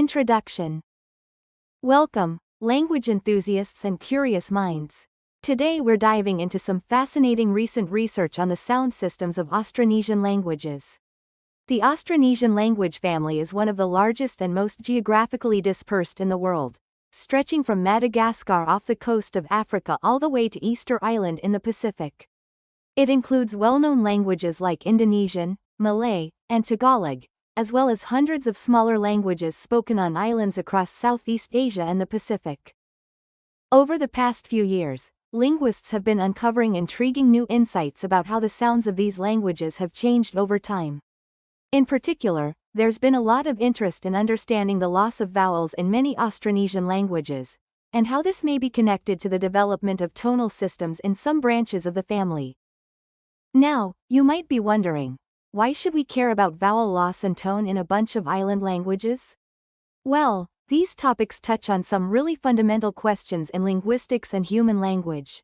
Introduction. Welcome, language enthusiasts and curious minds. Today we're diving into some fascinating recent research on the sound systems of Austronesian languages. The Austronesian language family is one of the largest and most geographically dispersed in the world, stretching from Madagascar off the coast of Africa all the way to Easter Island in the Pacific. It includes well-known languages like Indonesian, Malay, and Tagalog, as well as hundreds of smaller languages spoken on islands across Southeast Asia and the Pacific. Over the past few years, linguists have been uncovering intriguing new insights about how the sounds of these languages have changed over time. In particular, there's been a lot of interest in understanding the loss of vowels in many Austronesian languages, and how this may be connected to the development of tonal systems in some branches of the family. Now, you might be wondering, why should we care about vowel loss and tone in a bunch of island languages? Well, these topics touch on some really fundamental questions in linguistics and human language.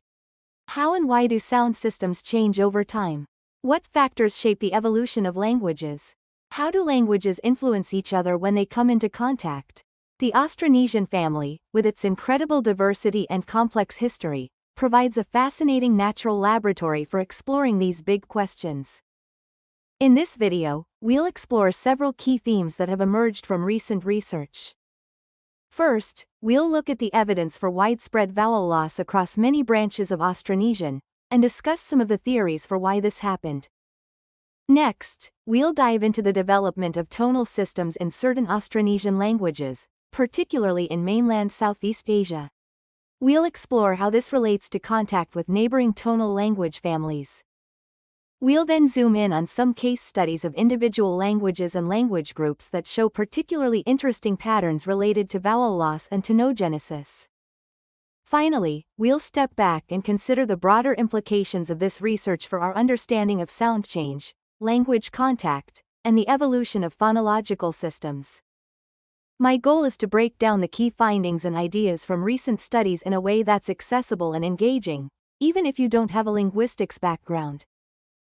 How and why do sound systems change over time? What factors shape the evolution of languages? How do languages influence each other when they come into contact? The Austronesian family, with its incredible diversity and complex history, provides a fascinating natural laboratory for exploring these big questions. In this video, we'll explore several key themes that have emerged from recent research. First, we'll look at the evidence for widespread vowel loss across many branches of Austronesian, and discuss some of the theories for why this happened. Next, we'll dive into the development of tonal systems in certain Austronesian languages, particularly in mainland Southeast Asia. We'll explore how this relates to contact with neighboring tonal language families. We'll then zoom in on some case studies of individual languages and language groups that show particularly interesting patterns related to vowel loss and tonogenesis. Finally, we'll step back and consider the broader implications of this research for our understanding of sound change, language contact, and the evolution of phonological systems. My goal is to break down the key findings and ideas from recent studies in a way that's accessible and engaging, even if you don't have a linguistics background.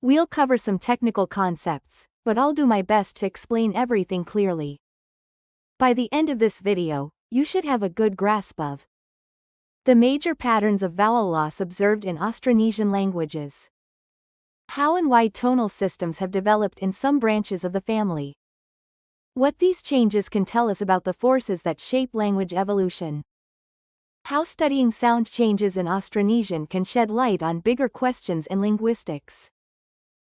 We'll cover some technical concepts, but I'll do my best to explain everything clearly. By the end of this video, you should have a good grasp of the major patterns of vowel loss observed in Austronesian languages, how and why tonal systems have developed in some branches of the family, what these changes can tell us about the forces that shape language evolution, how studying sound changes in Austronesian can shed light on bigger questions in linguistics.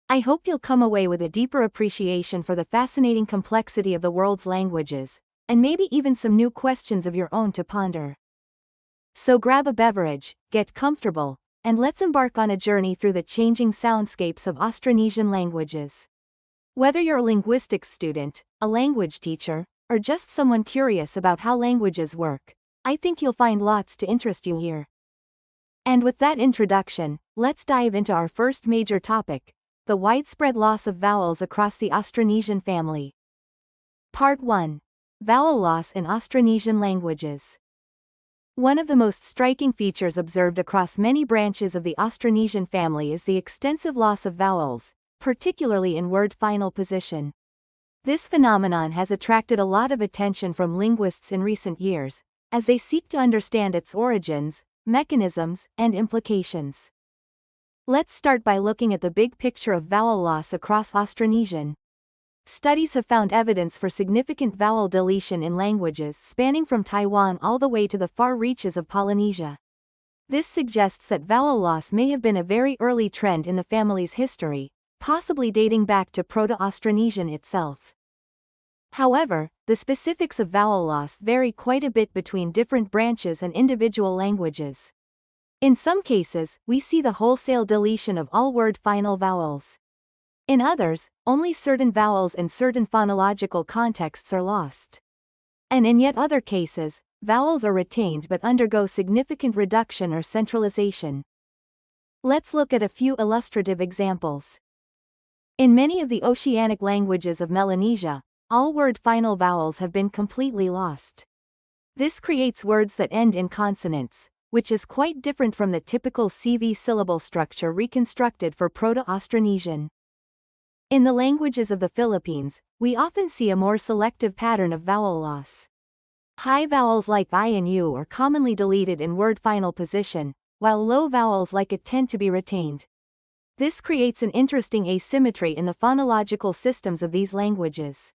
I hope you'll come away with a deeper appreciation for the fascinating complexity of the world's languages, and maybe even some new questions of your own to ponder. So grab a beverage, get comfortable, and let's embark on a journey through the changing soundscapes of Austronesian languages. Whether you're a linguistics student, a language teacher, or just someone curious about how languages work, I think you'll find lots to interest you here. And with that introduction, let's dive into our first major topic: the widespread loss of vowels across the Austronesian family. Part 1. Vowel loss in Austronesian languages. One of the most striking features observed across many branches of the Austronesian family is the extensive loss of vowels, particularly in word final position. This phenomenon has attracted a lot of attention from linguists in recent years, as they seek to understand its origins, mechanisms, and implications. Let's start by looking at the big picture of vowel loss across Austronesian. Studies have found evidence for significant vowel deletion in languages spanning from Taiwan all the way to the far reaches of Polynesia. This suggests that vowel loss may have been a very early trend in the family's history, possibly dating back to Proto-Austronesian itself. However, the specifics of vowel loss vary quite a bit between different branches and individual languages. In some cases, we see the wholesale deletion of all word final vowels. In others, only certain vowels in certain phonological contexts are lost. And in yet other cases, vowels are retained but undergo significant reduction or centralization. Let's look at a few illustrative examples. In many of the oceanic languages of Melanesia, all word final vowels have been completely lost. This creates words that end in consonants, which is quite different from the typical CV syllable structure reconstructed for Proto-Austronesian. In the languages of the Philippines, we often see a more selective pattern of vowel loss. High vowels like I and U are commonly deleted in word final position, while low vowels like it tend to be retained. This creates an interesting asymmetry in the phonological systems of these languages.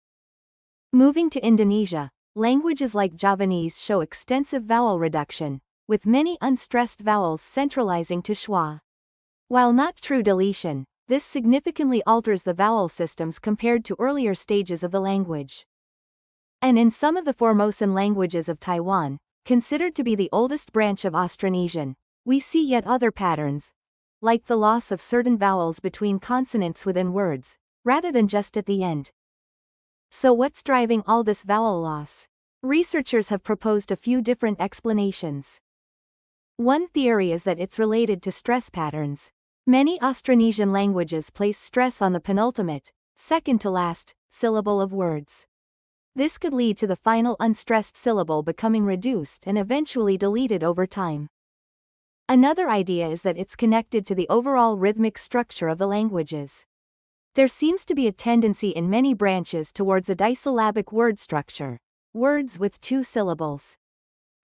Moving to Indonesia, languages like Javanese show extensive vowel reduction, with many unstressed vowels centralizing to schwa. While not true deletion, this significantly alters the vowel systems compared to earlier stages of the language. And in some of the Formosan languages of Taiwan, considered to be the oldest branch of Austronesian, we see yet other patterns, like the loss of certain vowels between consonants within words, rather than just at the end. So what's driving all this vowel loss? Researchers have proposed a few different explanations. One theory is that it's related to stress patterns. Many Austronesian languages place stress on the penultimate, second to last, syllable of words. This could lead to the final unstressed syllable becoming reduced and eventually deleted over time. Another idea is that it's connected to the overall rhythmic structure of the languages. There seems to be a tendency in many branches towards a disyllabic word structure, words with 2 syllables.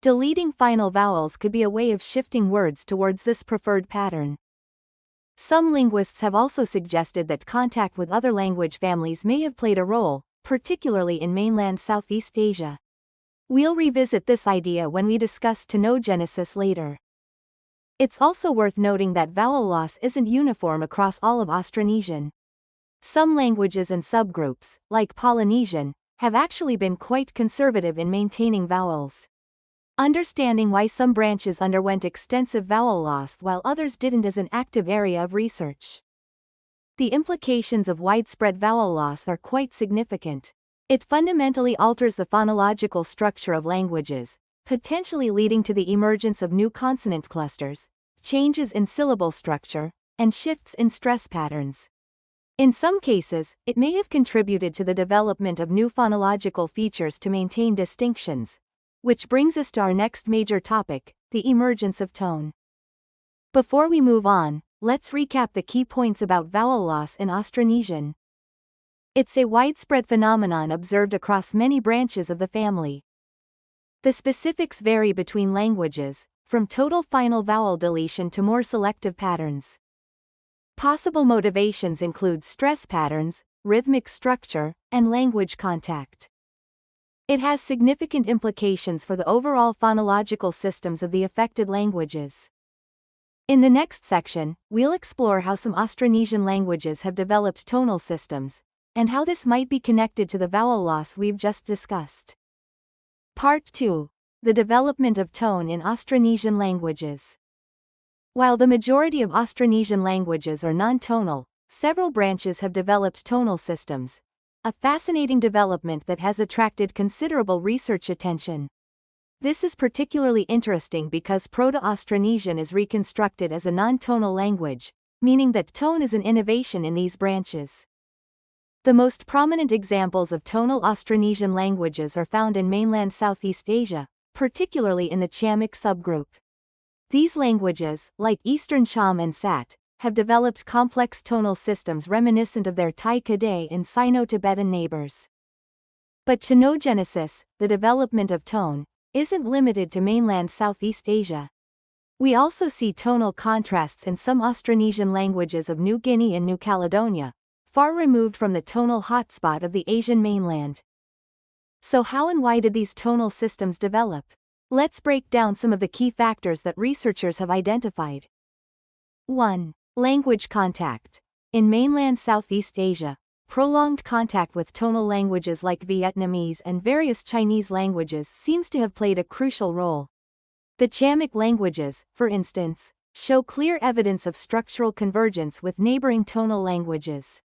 Deleting final vowels could be a way of shifting words towards this preferred pattern. Some linguists have also suggested that contact with other language families may have played a role, particularly in mainland Southeast Asia. We'll revisit this idea when we discuss tonogenesis later. It's also worth noting that vowel loss isn't uniform across all of Austronesian. Some languages and subgroups, like Polynesian, have actually been quite conservative in maintaining vowels. Understanding why some branches underwent extensive vowel loss while others didn't is an active area of research. The implications of widespread vowel loss are quite significant. It fundamentally alters the phonological structure of languages, potentially leading to the emergence of new consonant clusters, changes in syllable structure, and shifts in stress patterns. In some cases, it may have contributed to the development of new phonological features to maintain distinctions. Which brings us to our next major topic, the emergence of tone. Before we move on, let's recap the key points about vowel loss in Austronesian. It's a widespread phenomenon observed across many branches of the family. The specifics vary between languages, from total final vowel deletion to more selective patterns. Possible motivations include stress patterns, rhythmic structure, and language contact. It has significant implications for the overall phonological systems of the affected languages. In the next section, we'll explore how some Austronesian languages have developed tonal systems, and how this might be connected to the vowel loss we've just discussed. Part 2. The development of tone in Austronesian languages. While the majority of Austronesian languages are non-tonal, several branches have developed tonal systems, a fascinating development that has attracted considerable research attention. This is particularly interesting because Proto-Austronesian is reconstructed as a non-tonal language, meaning that tone is an innovation in these branches. The most prominent examples of tonal Austronesian languages are found in mainland Southeast Asia, particularly in the Chamic subgroup. These languages, like Eastern Cham and Sat, have developed complex tonal systems reminiscent of their Thai Kadai and Sino-Tibetan neighbors. But tonogenesis, the development of tone, isn't limited to mainland Southeast Asia. We also see tonal contrasts in some Austronesian languages of New Guinea and New Caledonia, far removed from the tonal hotspot of the Asian mainland. So how and why did these tonal systems develop? Let's break down some of the key factors that researchers have identified. 1. Language contact. In mainland Southeast Asia, prolonged contact with tonal languages like Vietnamese and various Chinese languages seems to have played a crucial role. The Chamic languages, for instance, show clear evidence of structural convergence with neighboring tonal languages.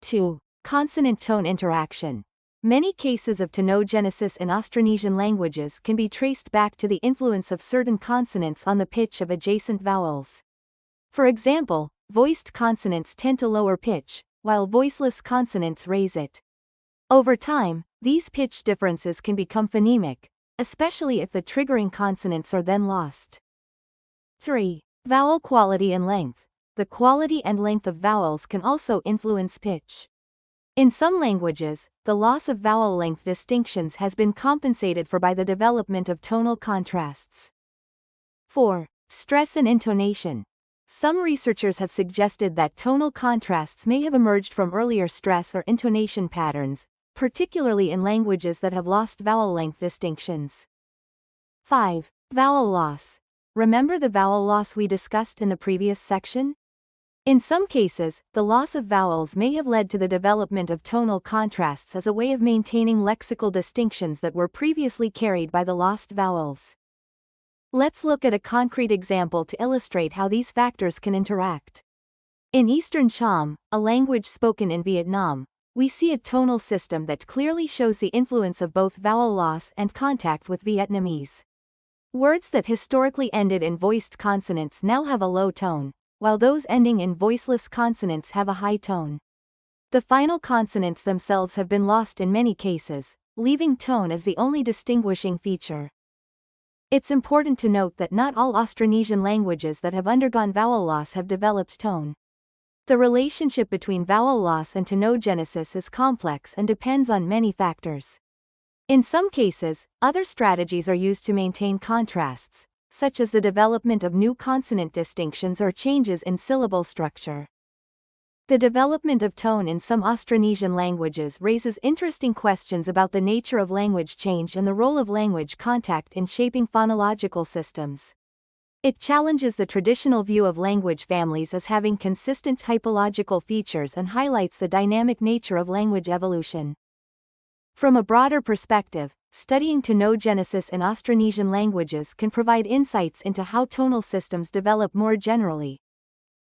2. Consonant-tone interaction. Many cases of tonogenesis in Austronesian languages can be traced back to the influence of certain consonants on the pitch of adjacent vowels. For example, voiced consonants tend to lower pitch, while voiceless consonants raise it. Over time, these pitch differences can become phonemic, especially if the triggering consonants are then lost. 3. Vowel quality and length. The quality and length of vowels can also influence pitch. In some languages, the loss of vowel length distinctions has been compensated for by the development of tonal contrasts. 4. Stress and intonation. Some researchers have suggested that tonal contrasts may have emerged from earlier stress or intonation patterns, particularly in languages that have lost vowel length distinctions. 5. Vowel loss. Remember the vowel loss we discussed in the previous section? In some cases, the loss of vowels may have led to the development of tonal contrasts as a way of maintaining lexical distinctions that were previously carried by the lost vowels. Let's look at a concrete example to illustrate how these factors can interact. In Eastern Cham, a language spoken in Vietnam, we see a tonal system that clearly shows the influence of both vowel loss and contact with Vietnamese. Words that historically ended in voiced consonants now have a low tone, while those ending in voiceless consonants have a high tone. The final consonants themselves have been lost in many cases, leaving tone as the only distinguishing feature. It's important to note that not all Austronesian languages that have undergone vowel loss have developed tone. The relationship between vowel loss and tonogenesis is complex and depends on many factors. In some cases, other strategies are used to maintain contrasts, such as the development of new consonant distinctions or changes in syllable structure. The development of tone in some Austronesian languages raises interesting questions about the nature of language change and the role of language contact in shaping phonological systems. It challenges the traditional view of language families as having consistent typological features and highlights the dynamic nature of language evolution. From a broader perspective, studying tonogenesis in Austronesian languages can provide insights into how tonal systems develop more generally.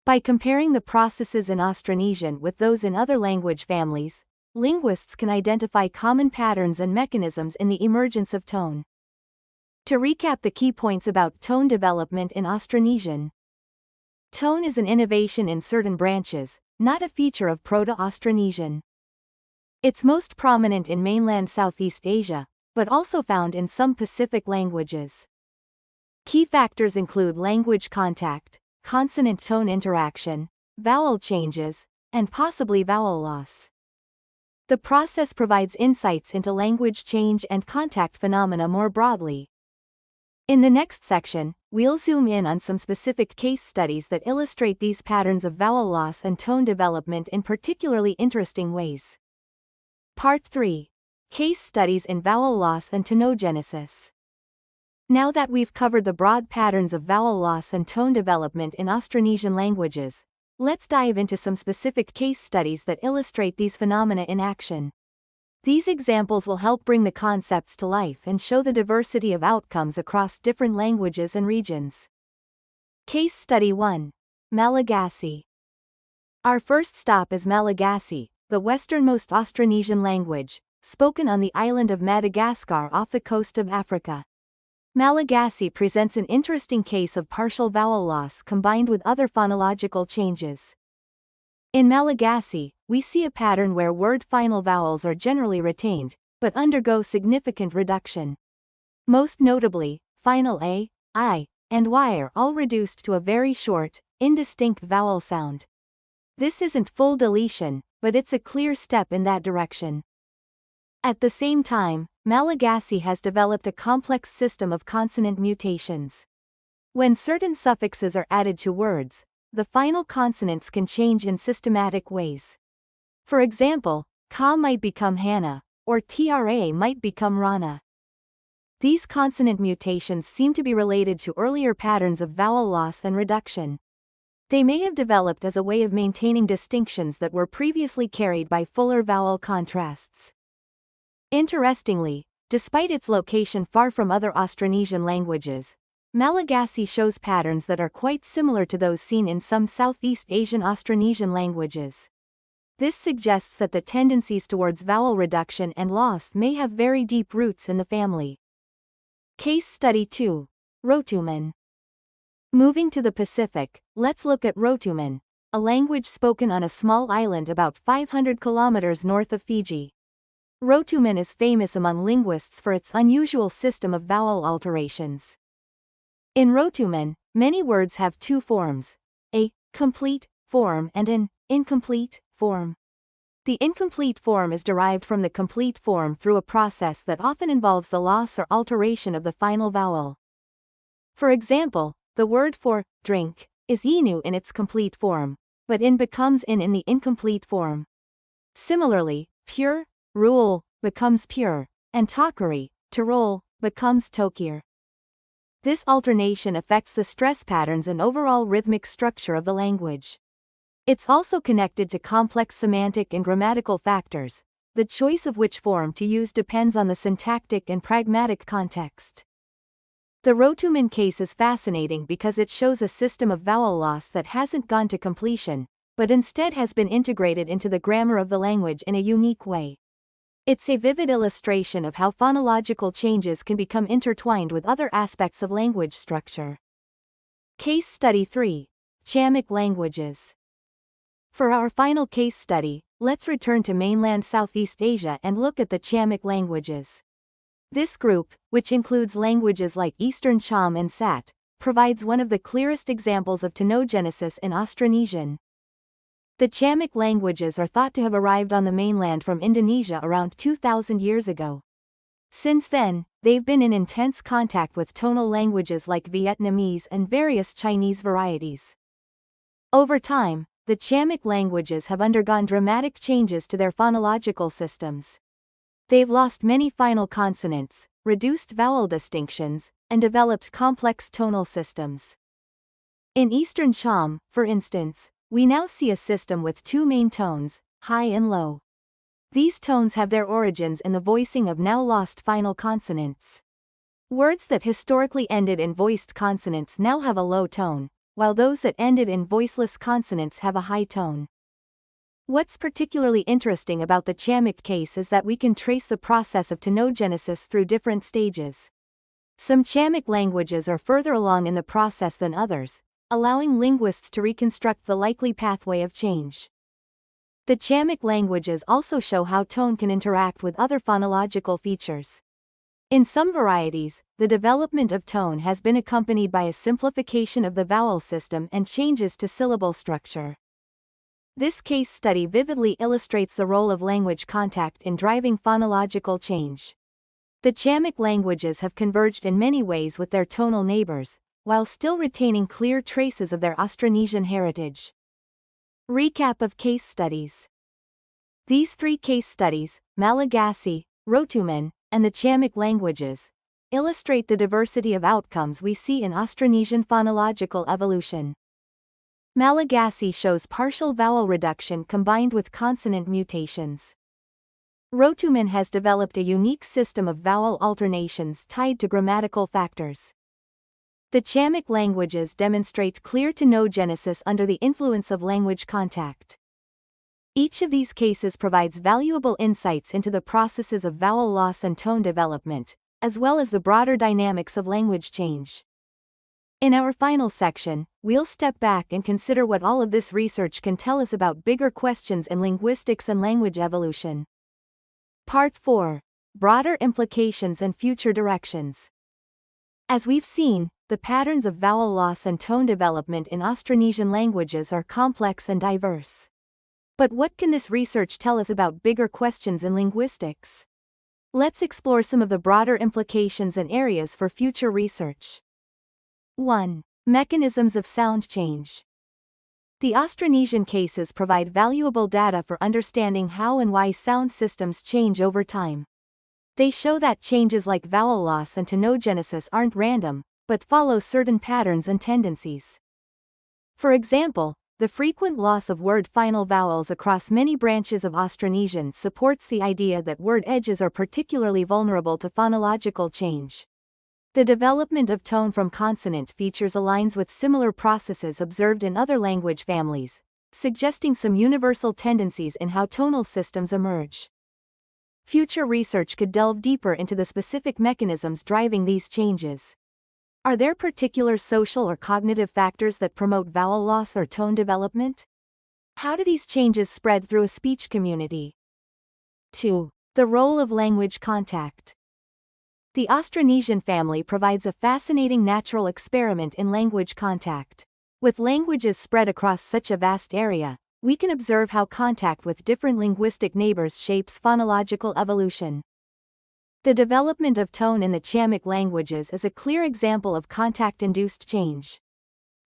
By comparing the processes in Austronesian with those in other language families, linguists can identify common patterns and mechanisms in the emergence of tone. To recap the key points about tone development in Austronesian. Tone is an innovation in certain branches, not a feature of Proto-Austronesian. It's most prominent in mainland Southeast Asia, but also found in some Pacific languages. Key factors include language contact, consonant-tone interaction, vowel changes, and possibly vowel loss. The process provides insights into language change and contact phenomena more broadly. In the next section, we'll zoom in on some specific case studies that illustrate these patterns of vowel loss and tone development in particularly interesting ways. Part 3. Case studies in vowel loss and tonogenesis. Now that we've covered the broad patterns of vowel loss and tone development in Austronesian languages, let's dive into some specific case studies that illustrate these phenomena in action. These examples will help bring the concepts to life and show the diversity of outcomes across different languages and regions. Case Study 1. Malagasy. Our first stop is Malagasy, the westernmost Austronesian language, spoken on the island of Madagascar off the coast of Africa. Malagasy presents an interesting case of partial vowel loss combined with other phonological changes. In Malagasy, we see a pattern where word final vowels are generally retained, but undergo significant reduction. Most notably, final a, I, and y are all reduced to a very short, indistinct vowel sound. This isn't full deletion, but it's a clear step in that direction. At the same time, Malagasy has developed a complex system of consonant mutations. When certain suffixes are added to words, the final consonants can change in systematic ways. For example, ka might become Hana, or tra might become Rana. These consonant mutations seem to be related to earlier patterns of vowel loss and reduction. They may have developed as a way of maintaining distinctions that were previously carried by fuller vowel contrasts. Interestingly, despite its location far from other Austronesian languages, Malagasy shows patterns that are quite similar to those seen in some Southeast Asian Austronesian languages. This suggests that the tendencies towards vowel reduction and loss may have very deep roots in the family. Case Study 2. Rotuman. Moving to the Pacific, let's look at Rotuman, a language spoken on a small island about 500 kilometers north of Fiji. Rotuman is famous among linguists for its unusual system of vowel alterations. In Rotuman, many words have two forms, a complete form and an incomplete form. The incomplete form is derived from the complete form through a process that often involves the loss or alteration of the final vowel. For example, the word for drink is inu in its complete form, but in becomes in the incomplete form. Similarly, pure, rule, becomes pure, and takari, to roll, becomes tokir. This alternation affects the stress patterns and overall rhythmic structure of the language. It's also connected to complex semantic and grammatical factors, the choice of which form to use depends on the syntactic and pragmatic context. The Rotuman case is fascinating because it shows a system of vowel loss that hasn't gone to completion, but instead has been integrated into the grammar of the language in a unique way. It's a vivid illustration of how phonological changes can become intertwined with other aspects of language structure. Case Study 3. Chamic Languages. For our final case study, let's return to mainland Southeast Asia and look at the Chamic languages. This group, which includes languages like Eastern Cham and Sat, provides one of the clearest examples of tonogenesis in Austronesian. The Chamic languages are thought to have arrived on the mainland from Indonesia around 2,000 years ago. Since then, they've been in intense contact with tonal languages like Vietnamese and various Chinese varieties. Over time, the Chamic languages have undergone dramatic changes to their phonological systems. They've lost many final consonants, reduced vowel distinctions, and developed complex tonal systems. In Eastern Cham, for instance, we now see a system with two main tones, high and low. These tones have their origins in the voicing of now lost final consonants. Words that historically ended in voiced consonants now have a low tone, while those that ended in voiceless consonants have a high tone. What's particularly interesting about the Chamic case is that we can trace the process of tonogenesis through different stages. Some Chamic languages are further along in the process than others, allowing linguists to reconstruct the likely pathway of change. The Chamic languages also show how tone can interact with other phonological features. In some varieties, the development of tone has been accompanied by a simplification of the vowel system and changes to syllable structure. This case study vividly illustrates the role of language contact in driving phonological change. The Chamic languages have converged in many ways with their tonal neighbors, while still retaining clear traces of their Austronesian heritage. Recap of case studies. These three case studies, Malagasy, Rotuman, and the Chamic languages, illustrate the diversity of outcomes we see in Austronesian phonological evolution. Malagasy shows partial vowel reduction combined with consonant mutations. Rotuman has developed a unique system of vowel alternations tied to grammatical factors. The Chamic languages demonstrate clear tonogenesis under the influence of language contact. Each of these cases provides valuable insights into the processes of vowel loss and tone development, as well as the broader dynamics of language change. In our final section, we'll step back and consider what all of this research can tell us about bigger questions in linguistics and language evolution. Part 4. Broader implications and future directions. As we've seen, the patterns of vowel loss and tone development in Austronesian languages are complex and diverse. But what can this research tell us about bigger questions in linguistics? Let's explore some of the broader implications and areas for future research. 1. Mechanisms of sound change. The Austronesian cases provide valuable data for understanding how and why sound systems change over time. They show that changes like vowel loss and tonogenesis aren't random, but follow certain patterns and tendencies. For example, the frequent loss of word final vowels across many branches of Austronesian supports the idea that word edges are particularly vulnerable to phonological change. The development of tone from consonant features aligns with similar processes observed in other language families, suggesting some universal tendencies in how tonal systems emerge. Future research could delve deeper into the specific mechanisms driving these changes. Are there particular social or cognitive factors that promote vowel loss or tone development? How do these changes spread through a speech community? 2. The role of language contact. The Austronesian family provides a fascinating natural experiment in language contact. With languages spread across such a vast area, we can observe how contact with different linguistic neighbors shapes phonological evolution. The development of tone in the Chamic languages is a clear example of contact-induced change.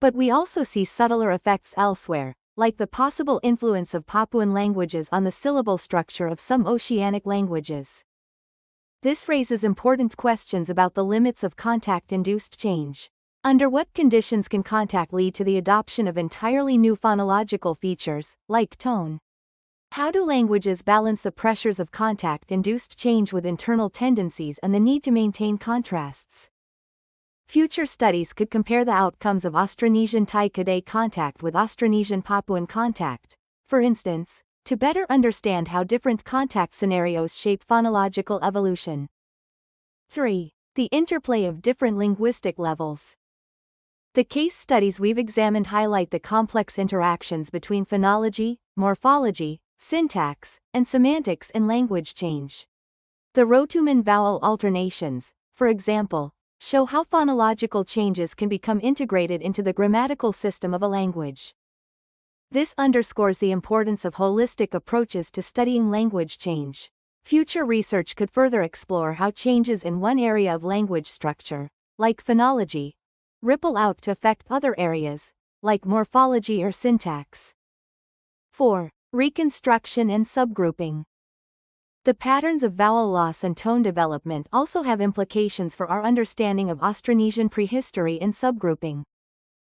But we also see subtler effects elsewhere, like the possible influence of Papuan languages on the syllable structure of some oceanic languages. This raises important questions about the limits of contact-induced change. Under what conditions can contact lead to the adoption of entirely new phonological features, like tone? How do languages balance the pressures of contact-induced change with internal tendencies and the need to maintain contrasts? Future studies could compare the outcomes of Austronesian Tai Kadai contact with Austronesian Papuan contact, for instance, to better understand how different contact scenarios shape phonological evolution. 3. The interplay of different linguistic levels. The case studies we've examined highlight the complex interactions between phonology, morphology, syntax, and semantics in language change. The Rotuman vowel alternations, for example, show how phonological changes can become integrated into the grammatical system of a language. This underscores the importance of holistic approaches to studying language change. Future research could further explore how changes in one area of language structure, like phonology, ripple out to affect other areas, like morphology or syntax. 4. Reconstruction and subgrouping. The patterns of vowel loss and tone development also have implications for our understanding of Austronesian prehistory and subgrouping.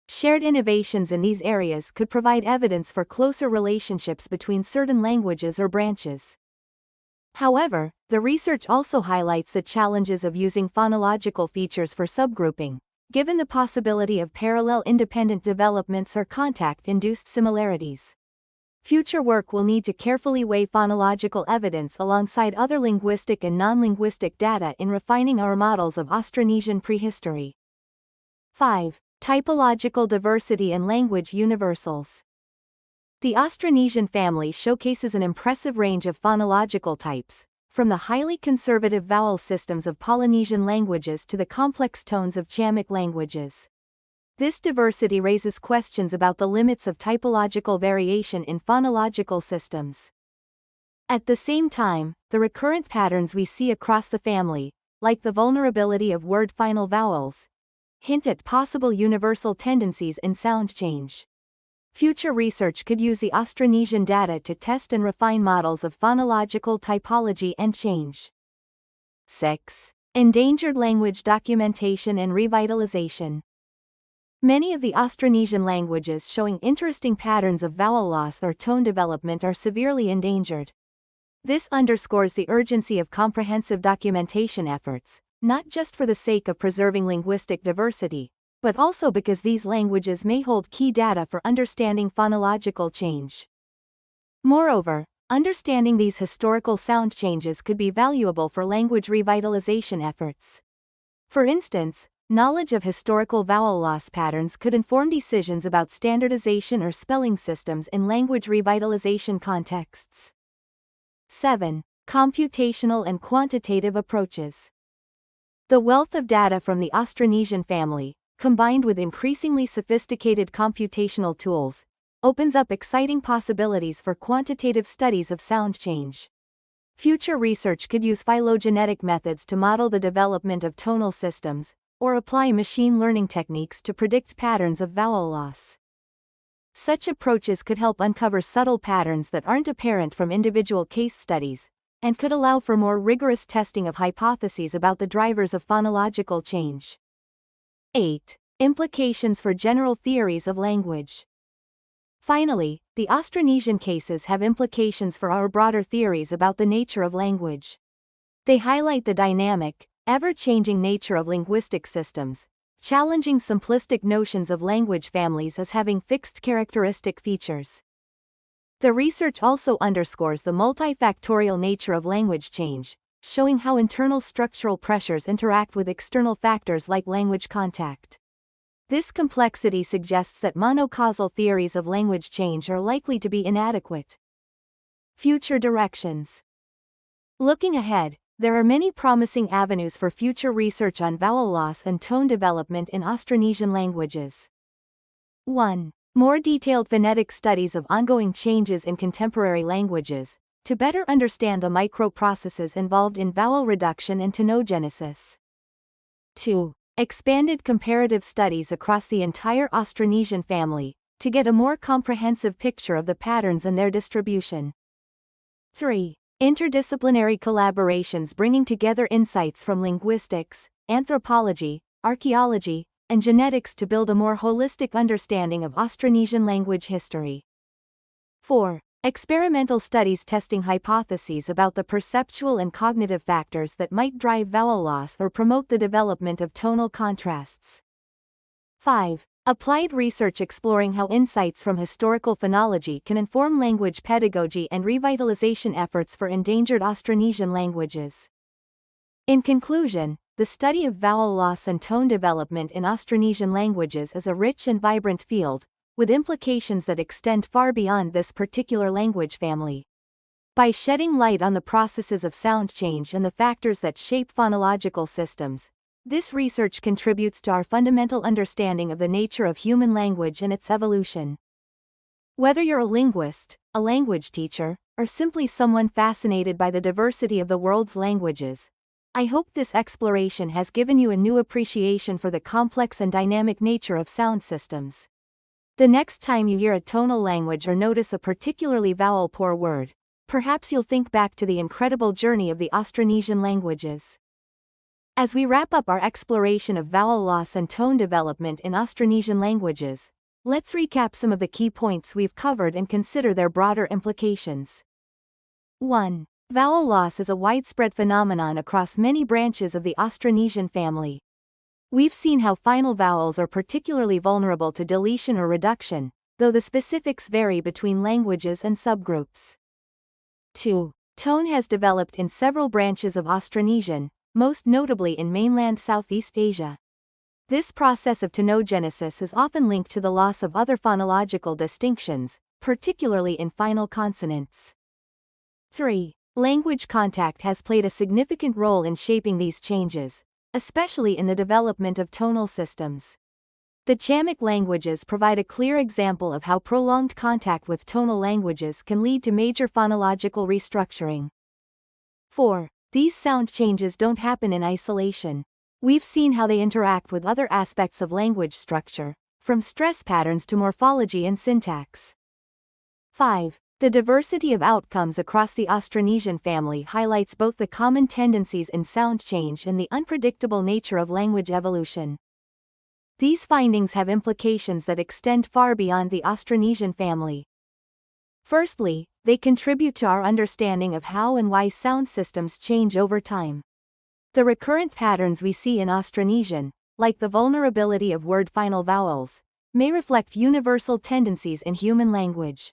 Shared innovations in these areas could provide evidence for closer relationships between certain languages or branches. However, the research also highlights the challenges of using phonological features for subgrouping, given the possibility of parallel independent developments or contact-induced similarities. Future work will need to carefully weigh phonological evidence alongside other linguistic and non-linguistic data in refining our models of Austronesian prehistory. 5. Typological diversity and language universals. The Austronesian family showcases an impressive range of phonological types, from the highly conservative vowel systems of Polynesian languages to the complex tones of Chamic languages. This diversity raises questions about the limits of typological variation in phonological systems. At the same time, the recurrent patterns we see across the family, like the vulnerability of word final vowels, hint at possible universal tendencies in sound change. Future research could use the Austronesian data to test and refine models of phonological typology and change. 6. Endangered language documentation and revitalization. Many of the Austronesian languages showing interesting patterns of vowel loss or tone development are severely endangered. This underscores the urgency of comprehensive documentation efforts, not just for the sake of preserving linguistic diversity, but also because these languages may hold key data for understanding phonological change. Moreover, understanding these historical sound changes could be valuable for language revitalization efforts. For instance, knowledge of historical vowel loss patterns could inform decisions about standardization or spelling systems in language revitalization contexts. 7. Computational and quantitative approaches. The wealth of data from the Austronesian family, combined with increasingly sophisticated computational tools, opens up exciting possibilities for quantitative studies of sound change. Future research could use phylogenetic methods to model the development of tonal systems, or apply machine learning techniques to predict patterns of vowel loss. Such approaches could help uncover subtle patterns that aren't apparent from individual case studies, and could allow for more rigorous testing of hypotheses about the drivers of phonological change. 8. Implications for general theories of language. Finally, the Austronesian cases have implications for our broader theories about the nature of language. They highlight the dynamic, ever-changing nature of linguistic systems, challenging simplistic notions of language families as having fixed characteristic features. The research also underscores the multifactorial nature of language change, showing how internal structural pressures interact with external factors like language contact. This complexity suggests that monocausal theories of language change are likely to be inadequate. Future directions. Looking ahead, there are many promising avenues for future research on vowel loss and tone development in Austronesian languages. 1. More detailed phonetic studies of ongoing changes in contemporary languages, to better understand the microprocesses involved in vowel reduction and tonogenesis. 2. Expanded comparative studies across the entire Austronesian family, to get a more comprehensive picture of the patterns and their distribution. 3. Interdisciplinary collaborations bringing together insights from linguistics, anthropology, archaeology, and genetics to build a more holistic understanding of Austronesian language history. 4. Experimental studies testing hypotheses about the perceptual and cognitive factors that might drive vowel loss or promote the development of tonal contrasts. 5. Applied research exploring how insights from historical phonology can inform language pedagogy and revitalization efforts for endangered Austronesian languages. In conclusion, the study of vowel loss and tone development in Austronesian languages is a rich and vibrant field, with implications that extend far beyond this particular language family. By shedding light on the processes of sound change and the factors that shape phonological systems, this research contributes to our fundamental understanding of the nature of human language and its evolution. Whether you're a linguist, a language teacher, or simply someone fascinated by the diversity of the world's languages, I hope this exploration has given you a new appreciation for the complex and dynamic nature of sound systems. The next time you hear a tonal language or notice a particularly vowel-poor word, perhaps you'll think back to the incredible journey of the Austronesian languages. As we wrap up our exploration of vowel loss and tone development in Austronesian languages, let's recap some of the key points we've covered and consider their broader implications. 1. Vowel loss is a widespread phenomenon across many branches of the Austronesian family. We've seen how final vowels are particularly vulnerable to deletion or reduction, though the specifics vary between languages and subgroups. 2. Tone has developed in several branches of Austronesian, most notably in mainland Southeast Asia. This process of tonogenesis is often linked to the loss of other phonological distinctions, particularly in final consonants. 3. Language contact has played a significant role in shaping these changes, especially in the development of tonal systems. The Chamic languages provide a clear example of how prolonged contact with tonal languages can lead to major phonological restructuring. 4. These sound changes don't happen in isolation. We've seen how they interact with other aspects of language structure, from stress patterns to morphology and syntax. 5. The diversity of outcomes across the Austronesian family highlights both the common tendencies in sound change and the unpredictable nature of language evolution. These findings have implications that extend far beyond the Austronesian family. Firstly, they contribute to our understanding of how and why sound systems change over time. The recurrent patterns we see in Austronesian, like the vulnerability of word final vowels, may reflect universal tendencies in human language.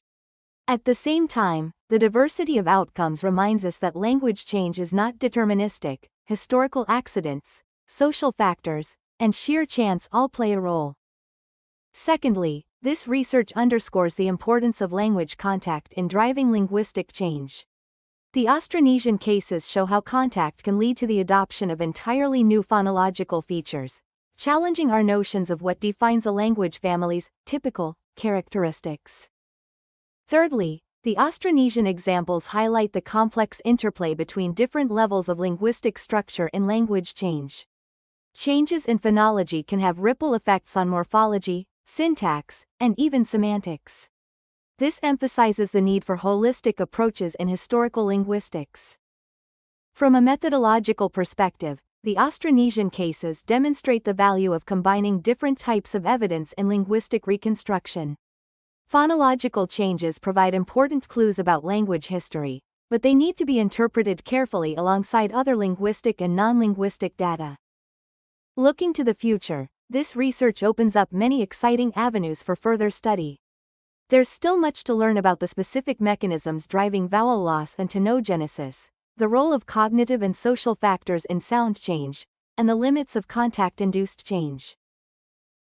At the same time, the diversity of outcomes reminds us that language change is not deterministic. Historical accidents, social factors, and sheer chance all play a role. Secondly, this research underscores the importance of language contact in driving linguistic change. The Austronesian cases show how contact can lead to the adoption of entirely new phonological features, challenging our notions of what defines a language family's typical characteristics. Thirdly, the Austronesian examples highlight the complex interplay between different levels of linguistic structure in language change. Changes in phonology can have ripple effects on morphology, syntax, and even semantics. This emphasizes the need for holistic approaches in historical linguistics. From a methodological perspective, the Austronesian cases demonstrate the value of combining different types of evidence in linguistic reconstruction. Phonological changes provide important clues about language history, but they need to be interpreted carefully alongside other linguistic and non-linguistic data. Looking to the future, this research opens up many exciting avenues for further study. There's still much to learn about the specific mechanisms driving vowel loss and tonogenesis, the role of cognitive and social factors in sound change, and the limits of contact-induced change.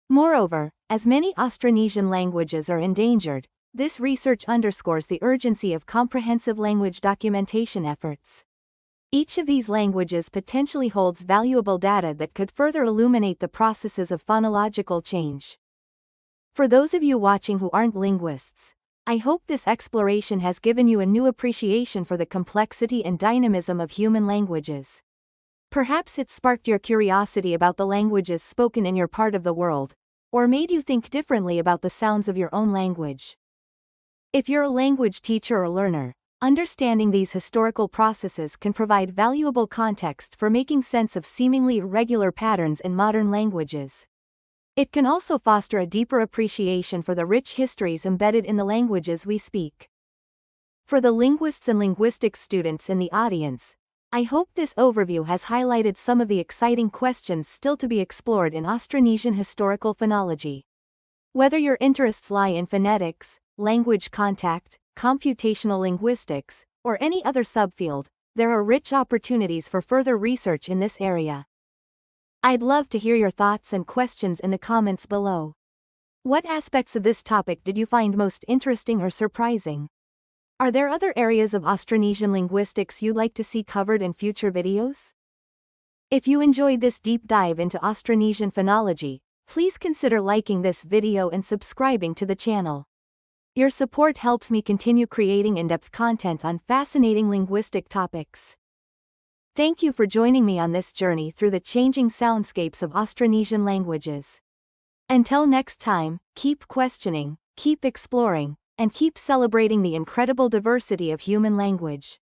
Moreover, as many Austronesian languages are endangered, this research underscores the urgency of comprehensive language documentation efforts. Each of these languages potentially holds valuable data that could further illuminate the processes of phonological change. For those of you watching who aren't linguists, I hope this exploration has given you a new appreciation for the complexity and dynamism of human languages. Perhaps it sparked your curiosity about the languages spoken in your part of the world, or made you think differently about the sounds of your own language. If you're a language teacher or learner, understanding these historical processes can provide valuable context for making sense of seemingly irregular patterns in modern languages. It can also foster a deeper appreciation for the rich histories embedded in the languages we speak. For the linguists and linguistics students in the audience, I hope this overview has highlighted some of the exciting questions still to be explored in Austronesian historical phonology. Whether your interests lie in phonetics, language contact, computational linguistics, or any other subfield, there are rich opportunities for further research in this area. I'd love to hear your thoughts and questions in the comments below. What aspects of this topic did you find most interesting or surprising? Are there other areas of Austronesian linguistics you'd like to see covered in future videos? If you enjoyed this deep dive into Austronesian phonology, please consider liking this video and subscribing to the channel. Your support helps me continue creating in-depth content on fascinating linguistic topics. Thank you for joining me on this journey through the changing soundscapes of Austronesian languages. Until next time, keep questioning, keep exploring, and keep celebrating the incredible diversity of human language.